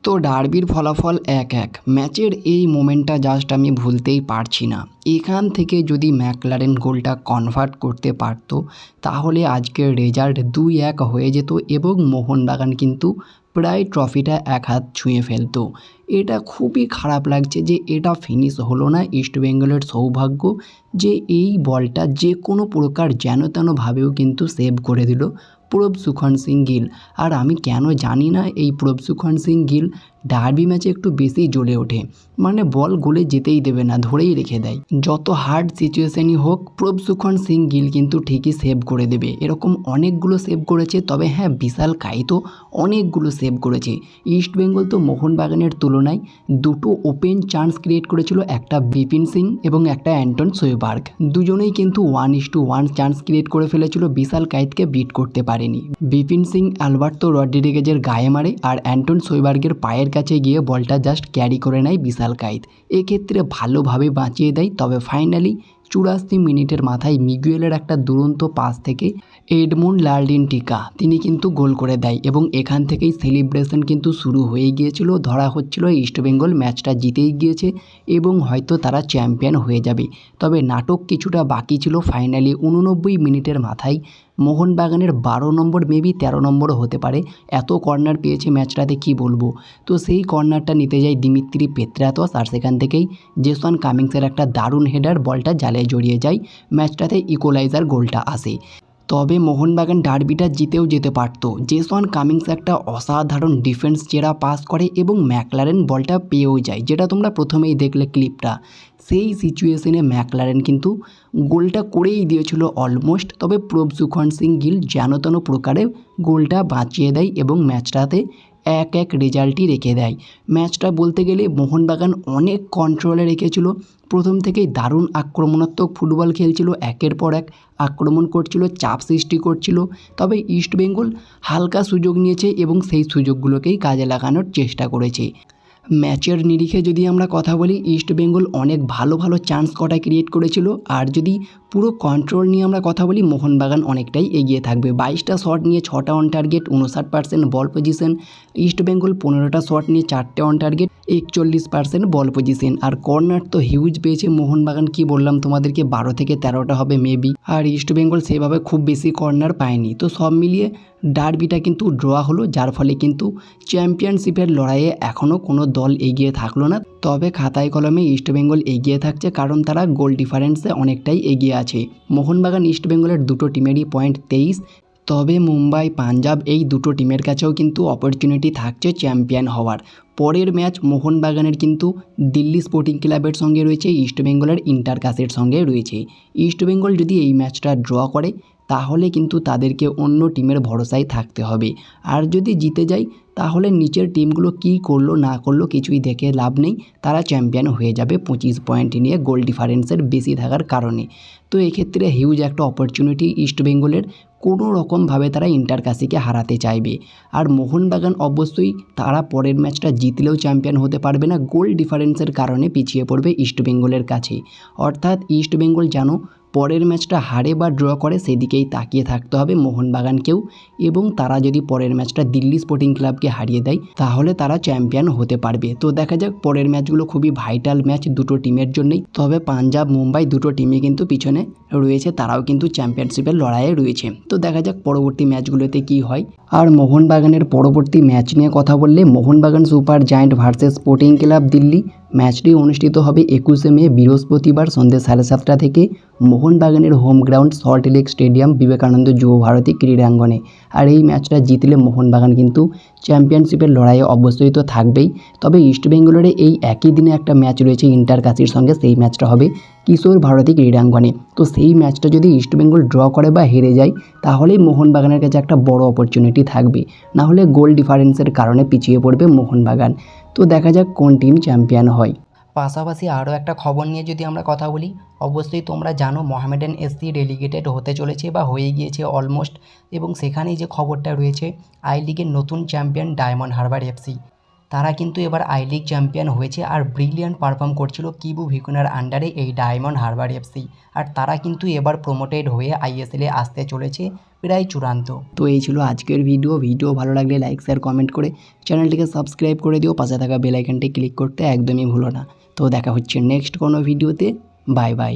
তো ডার্বির ফলাফল 1-1। ম্যাচের এই মোমেন্টটা জাস্ট আমি ভুলতেই পারছি না। এখান থেকে যদি ম্যাকলারেন গোলটা কনভার্ট করতে পারত তাহলে আজকের রেজাল্ট 2-1 হয়ে যেত এবং মোহনবাগান কিন্তু প্রায় ট্রফিটা এক হাত ছুঁয়ে ফেলতো। এটা খুবই খারাপ লাগছে যে এটা ফিনিশ হলো না। ইস্টবেঙ্গলের সৌভাগ্য যে এই বলটা যে কোনো প্রকার যেন তেনভাবেও কিন্তু সেভ করে দিল প্রভসুখন সিং গিল। আর আমি কেন জানি না এই প্রভসুখন সিং গিল ডার্বি ম্যাচে একটু বেশি জ্বলে ওঠে, মানে বল গোলে যেতেই দেবে না, ধরেই রেখে দেয়। যত হার্ড সিচুয়েশনই হোক প্রভসুখন সিং গিল কিন্তু ঠিকই সেভ করে দেবে। এরকম অনেকগুলো সেভ করেছে, তবে হ্যাঁ বিশাল কাইতো অনেকগুলো সেভ করেছে। ইস্টবেঙ্গল তো মোহনবাগানের তুলনায় দুটো ওপেন চান্স ক্রিয়েট করেছিল, একটা বিপিন সিং এবং একটা অ্যান্টন সোয়েবার্গ। দুজনেই কিন্তু 1:1 চান্স ক্রিয়েট করে ফেলেছিল, বিশাল কাইতকে বিট করতে পারেনি। বিপিন সিং আলবার্তো রড্রিগেজের গায়ে মারে আর অ্যান্টন সোয়েবার্গের পায়ের কাছে গিয়ে বলটা জাস্ট ক্যারি করে নেয় বিশাল কাইত। এক্ষেত্রে ভালোভাবে বাঁচিয়ে দেয়, তবে ফাইনালি 84 মিনিটের মাথায় মিগুয়েলের একটা দুরন্ত পাস থেকে এডমুন্ড লালডিনটিকা তিনি কিন্তু গোল করে দেয় এবং এখান থেকেই সেলিব্রেশন কিন্তু শুরু হয়ে গিয়েছিল। ধরা হচ্ছিল ইস্টবেঙ্গল ম্যাচটা জিতেই গিয়েছে এবং হয়তো তারা চ্যাম্পিয়ন হয়ে যাবে। তবে নাটক কিছুটা বাকি ছিল। ফাইনালি 89 মিনিটের মাথায় মোহনবাগানের 12 নম্বর মেবি 13 নম্বরও হতে পারে, এত কর্নার পেয়েছে ম্যাচটাতে কি বলবো। তো সেই কর্নারটা নিতে যায় দিমিত্রি পেত্রাতস আর সেখান থেকেই জেসন কামিংসের একটা দারুণ হেডার, বলটা জালে জড়িয়ে যায়। ম্যাচটাতে ইকুয়ালাইজার গোলটা আসে। তবে মোহনবাগান ডার্বিটা জিতেও যেতে পারত। জেসন কামিংস একটা অসাধারণ ডিফেন্স চেরা পাস করে এবং ম্যাকলারেন বলটা পেয়েও যায়, যেটা তোমরা প্রথমেই দেখলে ক্লিপটা। সেই সিচুয়েশনে ম্যাকলারেন কিন্তু গোলটা করেই দিয়েছিল অলমোস্ট, তবে প্রভসুখন সিং গিল যেন তেন প্রকারে গোলটা বাঁচিয়ে দেয় এবং ম্যাচটাতে 1-1 রেজাল্টই রেখে দেয়। ম্যাচটা বলতে গেলে মোহনবাগান অনেক কন্ট্রোলে রেখেছিল। প্রথম থেকেই দারুণ আক্রমণাত্মক ফুটবল খেলছিল, একের পর এক আক্রমণ করছিল, চাপ সৃষ্টি করছিল। তবে ইস্টবেঙ্গল হালকা সুযোগ নিয়েছে এবং সেই সুযোগগুলোকেই কাজে লাগানোর চেষ্টা করেছে। ম্যাচের নিরিখে যদি আমরা কথা বলি, ইস্টবেঙ্গল অনেক ভালো ভালো চান্স কটা ক্রিয়েট করেছিল। আর যদি পুরো কন্ট্রোল নিয়ে আমরা কথা বলি, মোহনবাগান অনেকটাই এগিয়ে থাকবে। 22টা শট নিয়ে 6টা on target, 59% ball possession. East Bengal 15টা শট নিয়ে 4টে অন টার্গেট, 41% বল পজিশন। আর কর্নার তো হিউজ পেয়েছে মোহনবাগান, কি বললাম তোমাদেরকে, 12 থেকে 13টা হবে মেবি। আর ইস্টবেঙ্গল সেভাবে খুব বেশি কর্নার পায়নি। তো সব মিলিয়ে ডার্বিটা কিন্তু ড্র হলো, যার ফলে কিন্তু চ্যাম্পিয়নশিপের লড়াইয়ে এখনও কোনো দল এগিয়ে থাকলো না। তবে খাতায় কলমে ইস্টবেঙ্গল এগিয়ে থাকছে, কারণ তারা গোল ডিফারেন্সে অনেকটাই এগিয়ে আছে। মোহনবাগান ইস্টবেঙ্গলের দুটো টিমেরই পয়েন্ট 23। তবে মুম্বাই পাঞ্জাব এই দুটো টিমের কাছেও কিন্তু অপরচুনিটি থাকছে চ্যাম্পিয়ন হওয়ার। পরের ম্যাচ মোহনবাগানের কিন্তু দিল্লি স্পোর্টিং ক্লাবের সঙ্গে রয়েছে, ইস্টবেঙ্গলের ইন্টারকাসের সঙ্গে রয়েছে। ইস্টবেঙ্গল যদি এই ম্যাচটা ড্র করে তাহলে কিন্তু তাদেরকে অন্য টিমের ভরসায় থাকতে হবে। আর যদি জিতে যায় তাহলে নিচের টিমগুলো কি করলো না করলো কিছুই দেখে লাভ নেই, তারা চ্যাম্পিয়ন হয়ে যাবে 25 পয়েন্ট নিয়ে গোল ডিফারেন্সের বেশি থাকার কারণে। তো এক্ষেত্রে হিউজ একটা অপরচুনিটি ইস্টবেঙ্গলের, কোনো রকমভাবে তারা ইন্টারকাসিকে হারাতে চাইবে। আর মোহনবাগান অবশ্যই তারা পরের ম্যাচটা জিতলেও চ্যাম্পিয়ন হতে পারবে না, গোল ডিফারেন্সের কারণে পিছিয়ে পড়বে ইস্টবেঙ্গলের কাছে। অর্থাৎ ইস্টবেঙ্গল যেন পরের ম্যাচটা হারে বা ড্র করে সেদিকেই তাকিয়ে থাকতে হবে মোহনবাগানকেও। এবং তারা যদি পরের ম্যাচটা দিল্লি স্পোর্টিং ক্লাবকে হারিয়ে দেয় তাহলে তারা চ্যাম্পিয়ন হতে পারবে। তো দেখা যাক, পরের ম্যাচগুলো খুবই ভাইটাল ম্যাচ দুটো টিমের জন্যই। তবে পাঞ্জাব মুম্বাই দুটো টিমই কিন্তু পিছনে রয়েছে, তারাও কিন্তু চ্যাম্পিয়নশিপের লড়াইয়ে রয়েছে। তো দেখা যাক পরবর্তী ম্যাচগুলোতে কি হয়। আর মোহনবাগানের পরবর্তী ম্যাচ নিয়ে কথা বললে, Mohun Bagan super giant versus sporting club Delhi. ম্যাচটি অনুষ্ঠিত হবে 21শে মে বৃহস্পতিবার সন্ধ্যে 7:30 থেকে মোহনবাগানের home ground Salt Lake stadium Vivekananda যুব ভারতী ক্রীড়াঙ্গনে। আর এই ম্যাচটা জিতলে মোহনবাগান কিন্তু চ্যাম্পিয়নশিপের লড়াইয়ে অবশ্যই তো থাকবেই। তবে ইস্টবেঙ্গলের এই একই দিনে একটা ম্যাচ রয়েছে ইন্টারকাসির সঙ্গে, সেই ম্যাচটা হবে কিশোর ভারতী ক্রীড়াঙ্গনে। তো সেই ম্যাচটা যদি ইস্টবেঙ্গল ড্র করে বা হেরে যায় তাহলেই মোহনবাগানের কাছে একটা বড় অপরচুনিটি থাকবে, না হলে গোল ডিফারেন্সের কারণে পিছিয়ে পড়বে মোহনবাগান। তো দেখা যাক কোন টিম চ্যাম্পিয়ন হয়। পাশাপাশি আরও একটা খবর নিয়ে যদি আমরা কথা বলি, অবশ্যই তোমরা জানো মোহামেডান এসসি ডেলিগেটেড হতে চলেছে বা হয়ে গিয়েছে অলমোস্ট। এবং সেখানেই যে খবরটা রয়েছে, আই লিগের নতুন চ্যাম্পিয়ন ডায়মন্ড হারবার এফসি, তারা কিন্তু এবার আই লিগ চ্যাম্পিয়ন হয়েছে আর ব্রিলিয়ান্ট পারফর্ম করছিল কিবু ভিকুনার আন্ডারে এই ডায়মন্ড হারবার এফসি। আর তারা কিন্তু এবার প্রমোটেড হয়ে আইএসএলে আসতে চলেছে প্রায় চূড়ান্ত। তো এই ছিল আজকের ভিডিও ভালো লাগলে লাইক শেয়ার কমেন্ট করে চ্যানেলটিকে সাবস্ক্রাইব করে দিও, পাশে থাকা বেল আইকনটি ক্লিক করতে একদমই ভুলো না। তো দেখা হচ্ছে নেক্সট কোনো ভিডিওতে। Bye bye.